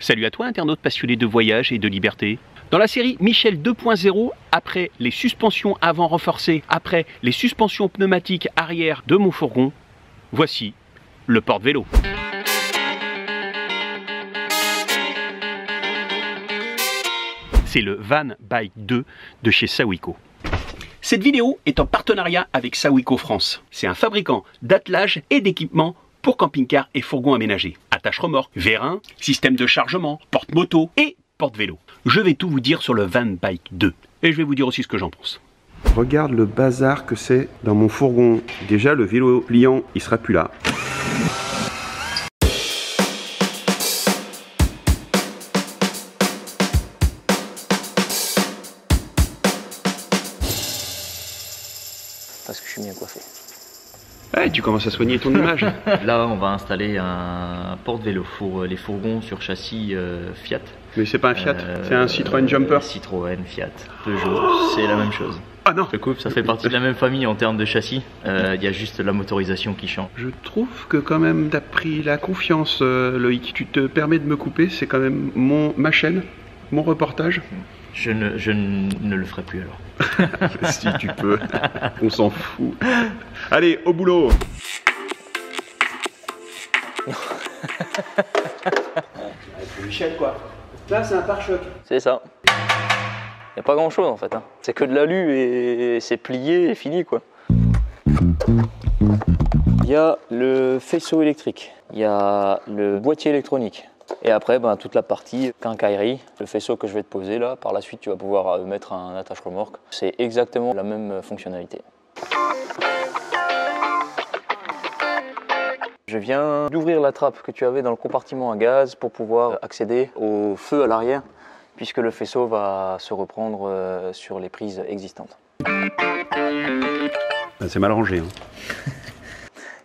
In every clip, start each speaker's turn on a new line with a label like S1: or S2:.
S1: Salut à toi, internaute passionné de voyage et de liberté. Dans la série Michel 2.0, après les suspensions avant renforcées, après les suspensions pneumatiques arrière de mon fourgon, voici le porte-vélo. C'est le Van Bike 2 de chez Sawiko. Cette vidéo est en partenariat avec Sawiko France. C'est un fabricant d'attelages et d'équipements pour camping-car et fourgons aménagés. Attache remorque, vérin, système de chargement, porte-moto et porte-vélo. Je vais tout vous dire sur le Van Bike 2. Et je vais vous dire aussi ce que j'en pense.
S2: Regarde le bazar que c'est dans mon fourgon. Déjà, le vélo pliant, il sera plus là.
S3: Parce que je suis bien coiffé.
S2: Ouais, tu commences à soigner ton image.
S3: Là, on va installer un porte-vélo pour les fourgons sur châssis Fiat.
S2: Mais c'est pas un Fiat, c'est un Citroën Jumper.
S3: Citroën, Fiat, Peugeot, c'est la même chose.
S2: Ah non,
S3: Ça fait partie de la même famille en termes de châssis. Il y a juste la motorisation qui change.
S2: je trouve que quand même t'as pris la confiance, Loïc. Tu te permets de me couper, c'est quand même ma chaîne, mon reportage.
S3: Je ne le ferai plus alors.
S2: Si tu peux, on s'en fout. Allez, au boulot. Michel quoi. Là c'est un pare-choc.
S3: C'est ça. Il n'y a pas grand chose en fait. Hein. C'est que de l'alu et c'est plié et fini quoi. Il y a le faisceau électrique, il y a le boîtier électronique. Et après, toute la partie quincaillerie, le faisceau que je vais te poser là, par la suite tu vas pouvoir mettre un attache-remorque. C'est exactement la même fonctionnalité. Je viens d'ouvrir la trappe que tu avais dans le compartiment à gaz pour pouvoir accéder au feu à l'arrière, puisque le faisceau va se reprendre sur les prises existantes.
S2: C'est mal rangé. Hein.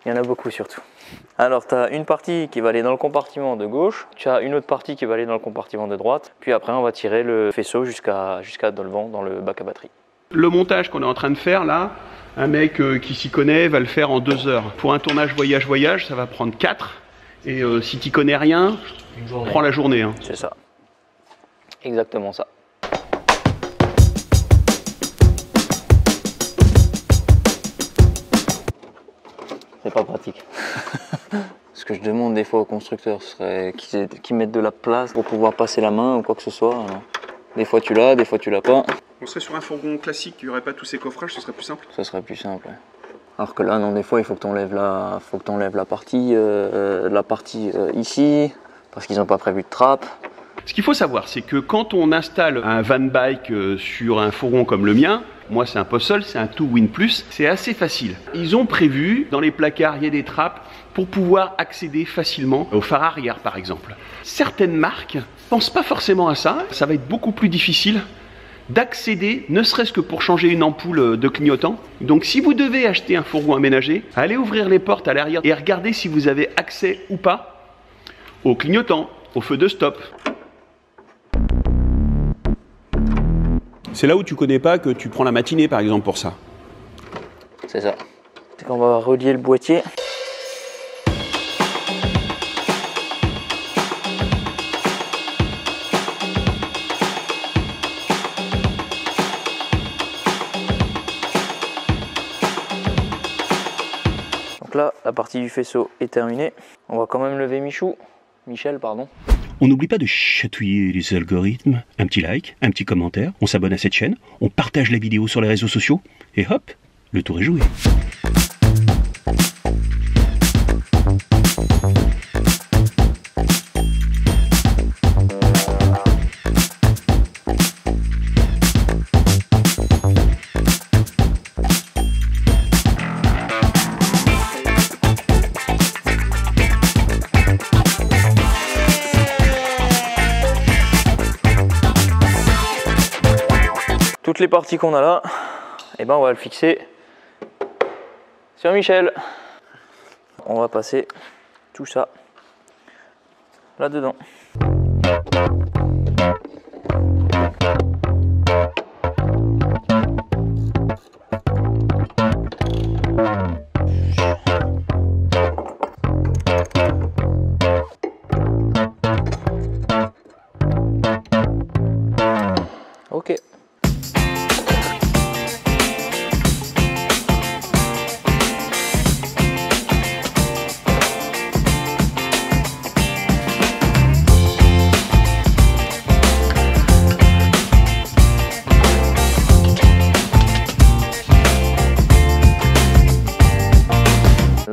S3: Il y en a beaucoup surtout. Alors tu as une partie qui va aller dans le compartiment de gauche, tu as une autre partie qui va aller dans le compartiment de droite, puis après on va tirer le faisceau jusqu'à devant dans le bac à batterie.
S2: Le montage qu'on est en train de faire là, un mec qui s'y connaît va le faire en 2 heures. Pour un tournage voyage, ça va prendre 4. Et si tu connais rien, prends la journée. Hein.
S3: C'est ça. Exactement ça. C'est pas pratique. Ce que je demande des fois aux constructeurs, ce serait qu'ils mettent de la place pour pouvoir passer la main ou quoi que ce soit. Alors, des fois tu l'as, des fois tu l'as pas.
S2: On serait sur un fourgon classique, il n'y aurait pas tous ces coffrages, ce serait plus simple.
S3: Ça serait plus simple. Ouais. Alors que là, non, des fois il faut que tu enlèves la partie, ici, parce qu'ils n'ont pas prévu de trappe.
S2: Ce qu'il faut savoir, c'est que quand on installe un van bike sur un fourgon comme le mien, moi c'est un Postol, c'est un Two-Win Plus, c'est assez facile. Ils ont prévu, dans les placards, il y a des trappes pour pouvoir accéder facilement au phare arrière par exemple. Certaines marques ne pensent pas forcément à ça, ça va être beaucoup plus difficile d'accéder, ne serait-ce que pour changer une ampoule de clignotant. Donc si vous devez acheter un fourgon aménagé, allez ouvrir les portes à l'arrière et regardez si vous avez accès ou pas au clignotant, au feu de stop. C'est là où tu connais pas que tu prends la matinée par exemple pour ça.
S3: C'est ça. C'est qu'on va relier le boîtier. Donc là, la partie du faisceau est terminée. On va quand même lever Michel, pardon.
S1: On n'oublie pas de chatouiller les algorithmes, un petit like, un petit commentaire, on s'abonne à cette chaîne, on partage la vidéo sur les réseaux sociaux, et hop, le tour est joué.
S3: Toutes les parties qu'on a là, on va le fixer sur Michel. On va passer tout ça là-dedans.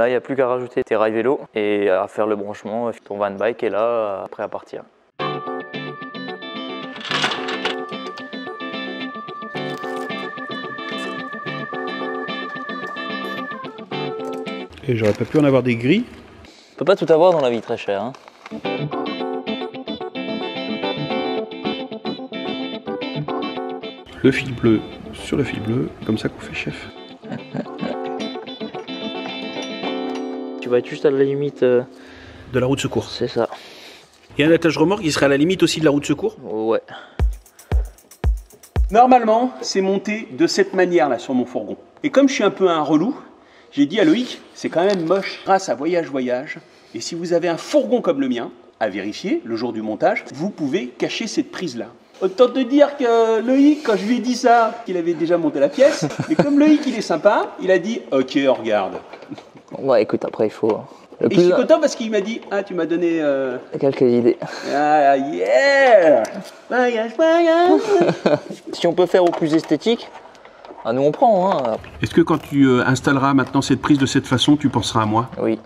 S3: Là, il n'y a plus qu'à rajouter tes rails vélo et à faire le branchement. Ton van bike est là, prêt à partir.
S1: Et j'aurais pas pu en avoir des gris.
S3: On peut pas tout avoir dans la vie, très cher. Hein.
S1: Le fil bleu sur le fil bleu, comme ça qu'on fait, chef.
S3: Tu vas être juste à la limite
S1: de la roue de secours.
S3: C'est ça.
S1: Et un attache remorque, il serait à la limite aussi de la roue de secours?
S3: Ouais.
S2: Normalement, c'est monté de cette manière-là sur mon fourgon. Et comme je suis un peu un relou, j'ai dit à Loïc, c'est quand même moche. Grâce à Voyage Voyage, et si vous avez un fourgon comme le mien, à vérifier le jour du montage, vous pouvez cacher cette prise-là. Autant te dire que Loïc, quand je lui ai dit ça, qu'il avait déjà monté la pièce, mais comme Loïc il est sympa, il a dit « Ok, on regarde ».
S3: Ouais, écoute, après il faut...
S2: Et je suis content parce qu'il m'a dit « Ah, tu m'as donné...
S3: quelques idées.
S2: Ah, yeah. Voyage, voyage.
S3: Si on peut faire au plus esthétique, ah, nous on prend. Hein.
S1: Est-ce que quand tu installeras maintenant cette prise de cette façon, tu penseras à moi?
S3: Oui,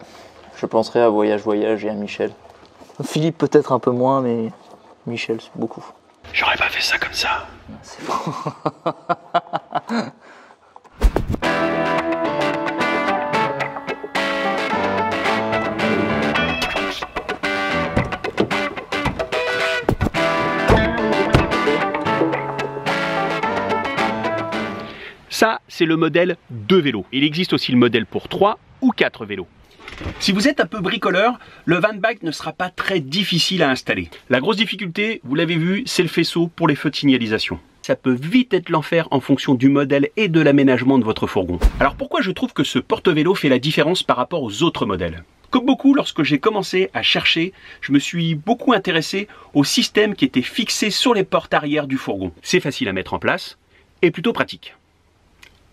S3: je penserai à Voyage Voyage et à Michel. Philippe peut-être un peu moins, mais Michel c'est beaucoup.
S1: J'aurais pas fait ça comme ça.
S3: C'est bon.
S1: Ça, c'est le modèle 2 vélos. Il existe aussi le modèle pour 3 ou 4 vélos. Si vous êtes un peu bricoleur, le van bike ne sera pas très difficile à installer. La grosse difficulté, vous l'avez vu, c'est le faisceau pour les feux de signalisation. Ça peut vite être l'enfer en fonction du modèle et de l'aménagement de votre fourgon. Alors pourquoi je trouve que ce porte-vélo fait la différence par rapport aux autres modèles? Comme beaucoup, lorsque j'ai commencé à chercher, je me suis beaucoup intéressé au système qui était fixé sur les portes arrière du fourgon. C'est facile à mettre en place et plutôt pratique.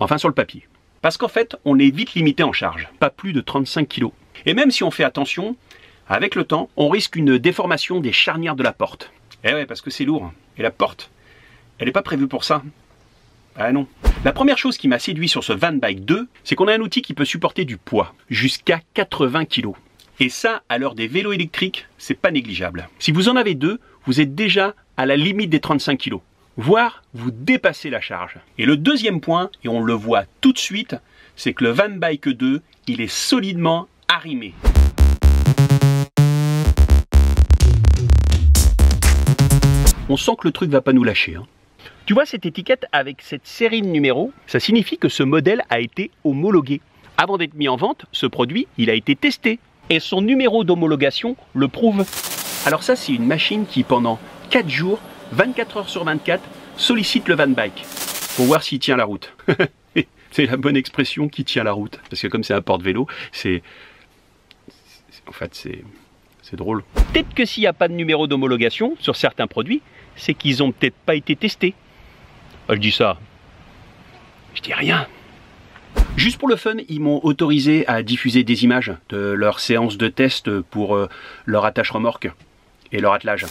S1: Enfin sur le papier. Parce qu'en fait, on est vite limité en charge, pas plus de 35 kg. Et même si on fait attention, avec le temps, on risque une déformation des charnières de la porte. Eh ouais, parce que c'est lourd. Et la porte, elle n'est pas prévue pour ça. Ah non. La première chose qui m'a séduit sur ce Van Bike 2, c'est qu'on a un outil qui peut supporter du poids, jusqu'à 80 kg. Et ça, à l'heure des vélos électriques, c'est pas négligeable. Si vous en avez deux, vous êtes déjà à la limite des 35 kg. Voire vous dépassez la charge. Et le deuxième point, et on le voit tout de suite, c'est que le Van Bike 2, il est solidement arrimé. On sent que le truc va pas nous lâcher. Hein. Tu vois cette étiquette avec cette série de numéros, ça signifie que ce modèle a été homologué. Avant d'être mis en vente, ce produit, il a été testé. Et son numéro d'homologation le prouve. Alors ça, c'est une machine qui, pendant 4 jours, 24 heures sur 24, sollicite le van bike pour voir s'il tient la route. C'est la bonne expression, qui tient la route. Parce que comme c'est un porte-vélo, c'est drôle. Peut-être que s'il n'y a pas de numéro d'homologation sur certains produits, c'est qu'ils n'ont peut-être pas été testés. Je dis ça. Je dis rien. Juste pour le fun, ils m'ont autorisé à diffuser des images de leur séance de test pour leur attache remorque et leur attelage.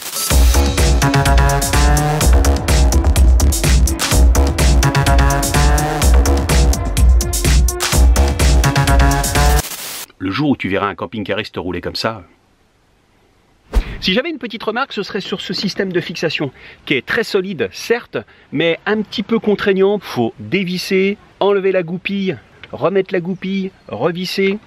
S1: Le jour où tu verras un camping-cariste rouler comme ça. Si j'avais une petite remarque, ce serait sur ce système de fixation, qui est très solide, certes, mais un petit peu contraignant. Il faut dévisser, enlever la goupille, remettre la goupille, revisser.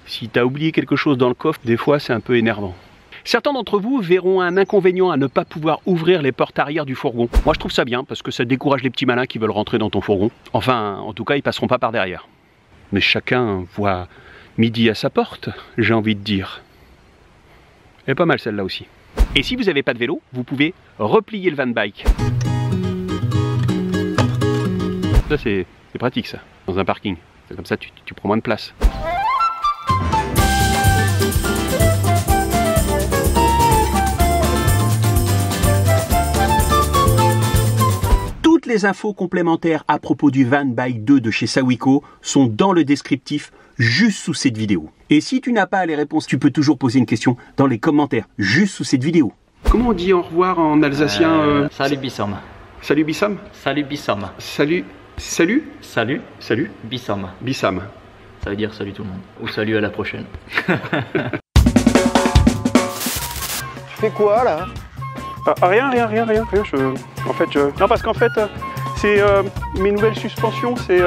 S1: Si tu as oublié quelque chose dans le coffre, des fois c'est un peu énervant. Certains d'entre vous verront un inconvénient à ne pas pouvoir ouvrir les portes arrière du fourgon. Moi je trouve ça bien, parce que ça décourage les petits malins qui veulent rentrer dans ton fourgon. Enfin, en tout cas, ils passeront pas par derrière. Mais chacun voit midi à sa porte, j'ai envie de dire. Elle est pas mal celle-là aussi. Et si vous n'avez pas de vélo, vous pouvez replier le van bike. Ça c'est pratique ça, dans un parking. Comme ça tu prends moins de place. Toutes les infos complémentaires à propos du Van Bike 2 de chez Sawiko sont dans le descriptif juste sous cette vidéo. Et si tu n'as pas les réponses, tu peux toujours poser une question dans les commentaires juste sous cette vidéo. Comment on dit au revoir en alsacien
S3: Salut Bissom.
S1: Salut Bissam.
S3: Salut Bissom.
S1: Salut. Salut.
S3: Salut.
S1: Salut.
S3: Bissom.
S1: Bissam.
S3: Ça veut dire salut tout le monde. Ou salut à la prochaine.
S1: Tu fais quoi là? Rien. En fait, non, parce qu'en fait, c'est mes nouvelles suspensions, c'est